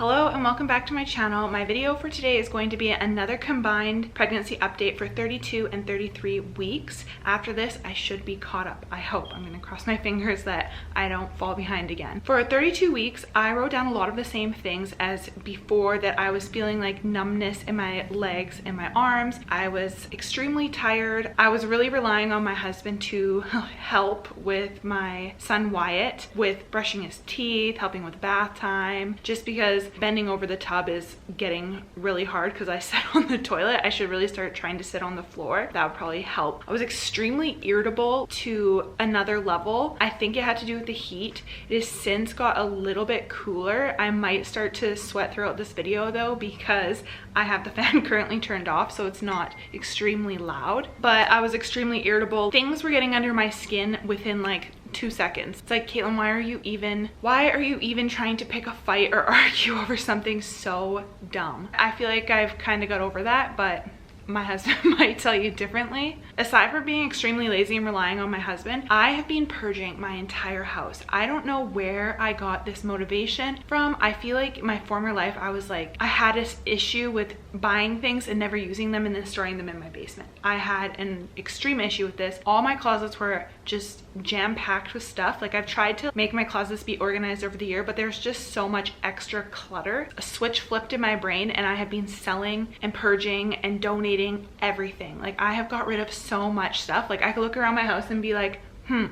Hello and welcome back to my channel. My video for today is going to be another combined pregnancy update for 32 and 33 weeks. After this, I should be caught up. I hope. I'm going to cross my fingers that I don't fall behind again. For 32 weeks, I wrote down a lot of the same things as before, that I was feeling like numbness in my legs and my arms. I was extremely tired. I was really relying on my husband to help with my son Wyatt with brushing his teeth, helping with bath time, just because bending over the tub is getting really hard because I sit on the toilet. I should really start trying to sit on the floor. That would probably help. I was extremely irritable to another level. I think it had to do with the heat. It has since got a little bit cooler. I might start to sweat throughout this video though, because I have the fan currently turned off, so it's not extremely loud. But I was extremely irritable. Things were getting under my skin within like 2 seconds. It's like, Caitlin, why are you even trying to pick a fight or argue over something so dumb? I feel like I've kind of got over that, but my husband might tell you differently. Aside from being extremely lazy and relying on my husband, I have been purging my entire house. I don't know where I got this motivation from. I feel like my former life, I had this issue with buying things and never using them and then storing them in my basement. I had an extreme issue with this. All my closets were just jam-packed with stuff. Like, I've tried to make my closets be organized over the year, but there's just so much extra clutter. A switch flipped in my brain and I have been selling and purging and donating everything. Like, I have got rid of so much stuff. Like, I could look around my house and be like,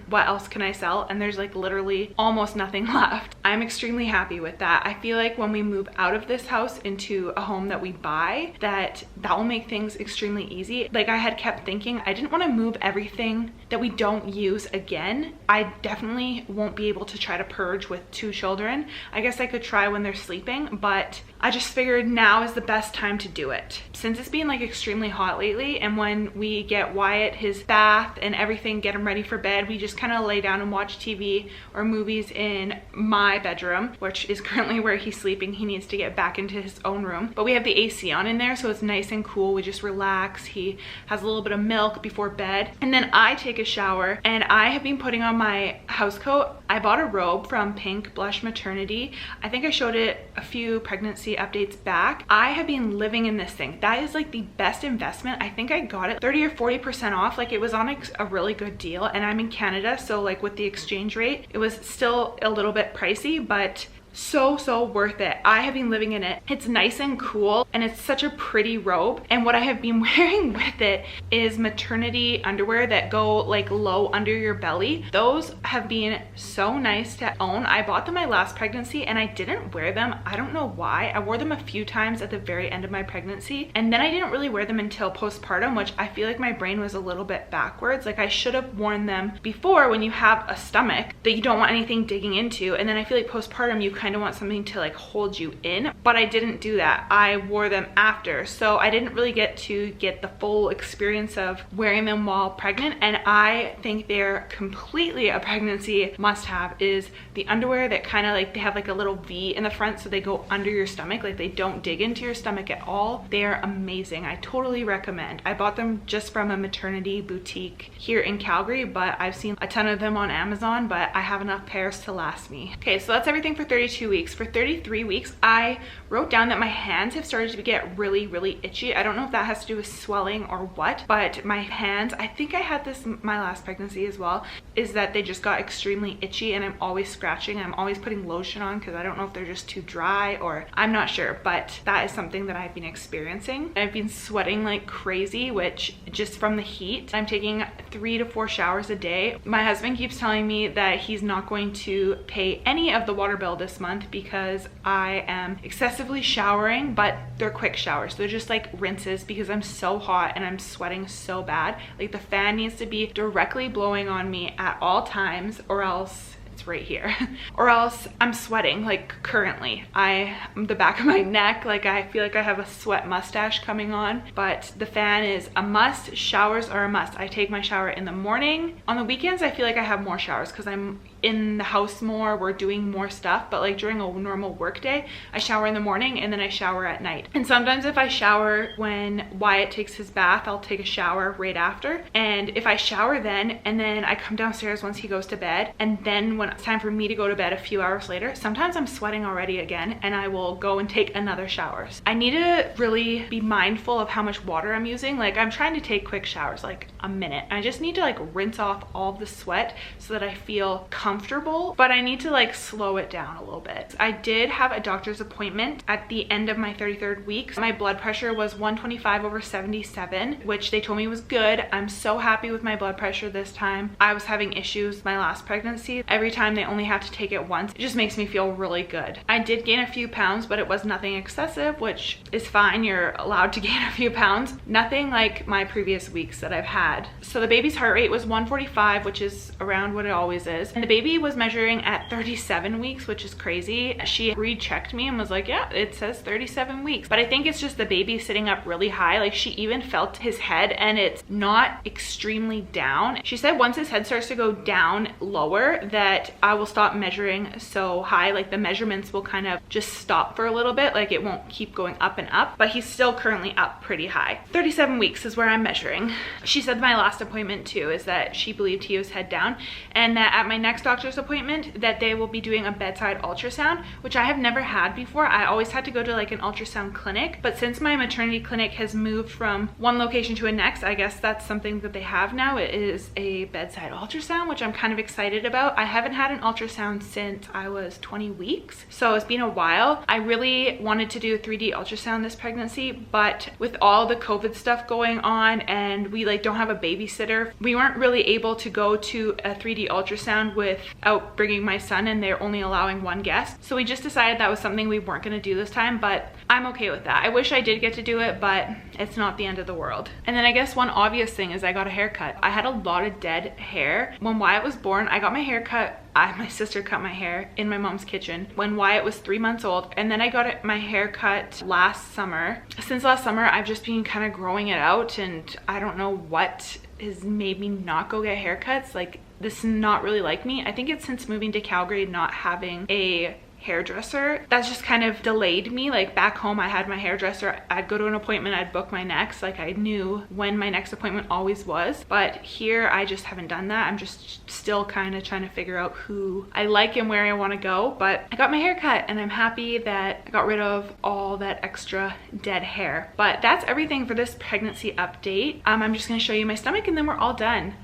what else can I sell? And there's like literally almost nothing left. I'm extremely happy with that. I feel like when we move out of this house into a home that we buy, that will make things extremely easy. Like, I had kept thinking I didn't want to move everything that we don't use again. I definitely won't be able to try to purge with 2 children. I guess I could try when they're sleeping, but I just figured now is the best time to do it. Since it's been like extremely hot lately, and when we get Wyatt his bath and everything, get him ready for bed, we just kind of lay down and watch TV or movies in my bedroom, which is currently where he's sleeping. He needs to get back into his own room, but we have the AC on in there, so it's nice and cool. We just relax. He has a little bit of milk before bed, and then I take a shower. And I have been putting on my house coat. I bought a robe from Pink Blush Maternity. I think I showed it a few pregnancy updates back. I have been living in this thing. That is like the best investment. I think I got it 30 or 40% off. Like, it was on a really good deal, and I'm in Canada, so like with the exchange rate, it was still a little bit pricey, but so worth it. I have been living in it. It's nice and cool, and it's such a pretty robe. And what I have been wearing with it is maternity underwear that go like low under your belly. Those have been so nice to own. I bought them my last pregnancy and I didn't wear them. I don't know why. I wore them a few times at the very end of my pregnancy, and then I didn't really wear them until postpartum, which I feel like my brain was a little bit backwards. Like, I should have worn them before, when you have a stomach that you don't want anything digging into, and then I feel like postpartum you kind of want something to like hold you in, but I didn't do that. I wore them after, so I didn't really get to get the full experience of wearing them while pregnant. And I think they're completely a pregnancy must-have. Is the underwear that kind of like, they have like a little V in the front, so they go under your stomach, like they don't dig into your stomach at all. They're amazing. I totally recommend. I bought them just from a maternity boutique here in Calgary, but I've seen a ton of them on Amazon, but I have enough pairs to last me. Okay, so that's everything for 32 weeks. For 33 weeks, I wrote down that my hands have started to get really itchy. I don't know if that has to do with swelling or what, but my hands, I think I had this my last pregnancy as well, is that they just got extremely itchy, and I'm always scratching. I'm always putting lotion on because I don't know if they're just too dry, or I'm not sure, but that is something that I've been experiencing. I've been sweating like crazy, which just from the heat. I'm taking 3 to 4 showers a day. My husband keeps telling me that he's not going to pay any of the water bill this month because I am excessively showering, but they're quick showers. They're just like rinses because I'm so hot and I'm sweating so bad. Like, the fan needs to be directly blowing on me at all times, or else it's right here, or else I'm sweating. Like, currently the back of my neck, like I feel like I have a sweat mustache coming on. But the fan is a must. Showers are a must. I take my shower in the morning. On the weekends I feel like I have more showers because I'm in the house more, we're doing more stuff, but like during a normal work day, I shower in the morning and then I shower at night. And sometimes if I shower when Wyatt takes his bath, I'll take a shower right after. And if I shower then and then I come downstairs once he goes to bed, and then when it's time for me to go to bed a few hours later, sometimes I'm sweating already again and I will go and take another shower. I need to really be mindful of how much water I'm using. Like I'm trying to take quick showers, like a minute. I just need to like rinse off all of the sweat so that I feel comfortable, but I need to like slow it down a little bit. I did have a doctor's appointment at the end of my 33rd week. My blood pressure was 125/77, which they told me was good. I'm so happy with my blood pressure this time. I was having issues my last pregnancy. Every time they only have to take it once. It just makes me feel really good. I did gain a few pounds, but it was nothing excessive, which is fine. You're allowed to gain a few pounds. Nothing like my previous weeks that I've had. So the baby's heart rate was 145, which is around what it always is. And the baby was measuring at 37 weeks, which is crazy. She rechecked me and was like, yeah, it says 37 weeks. But I think it's just the baby sitting up really high. Like she even felt his head and it's not extremely down. She said once his head starts to go down lower that I will stop measuring so high. Like the measurements will kind of just stop for a little bit. Like it won't keep going up and up, but he's still currently up pretty high. 37 weeks is where I'm measuring. She said my last appointment too is that she believed he was head down, and that at my next doctor's appointment that they will be doing a bedside ultrasound, which I have never had before. I always had to go to like an ultrasound clinic, but since my maternity clinic has moved from one location to a next, I guess that's something that they have now. It is a bedside ultrasound, which I'm kind of excited about. I haven't had an ultrasound since I was 20 weeks, so it's been a while. I really wanted to do a 3D ultrasound this pregnancy, but with all the COVID stuff going on and we like don't have a babysitter, we weren't really able to go to a 3D ultrasound without bringing my son, and they're only allowing one guest. So we just decided that was something we weren't going to do this time, but I'm okay with that. I wish I did get to do it, but it's not the end of the world. And then I guess one obvious thing is I got a haircut. I had a lot of dead hair. When Wyatt was born, I got my hair cut. My sister cut my hair in my mom's kitchen when Wyatt was 3 months old, and then I got my hair cut last summer. Since last summer, I've just been kind of growing it out, and I don't know what has made me not go get haircuts. Like, this is not really like me. I think it's since moving to Calgary, not having a hairdresser, that's just kind of delayed me. Like back home I had my hairdresser, I'd go to an appointment, I'd book my next, like I knew when my next appointment always was. But here I just haven't done that. I'm just still kind of trying to figure out who I like and where I want to go. But I got my hair cut and I'm happy that I got rid of all that extra dead hair. But that's everything for this pregnancy update. I'm just going to show you my stomach and then we're all done.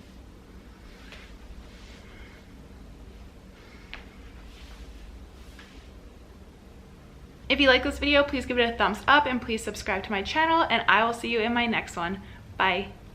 If you like this video, please give it a thumbs up and please subscribe to my channel, and I will see you in my next one. Bye.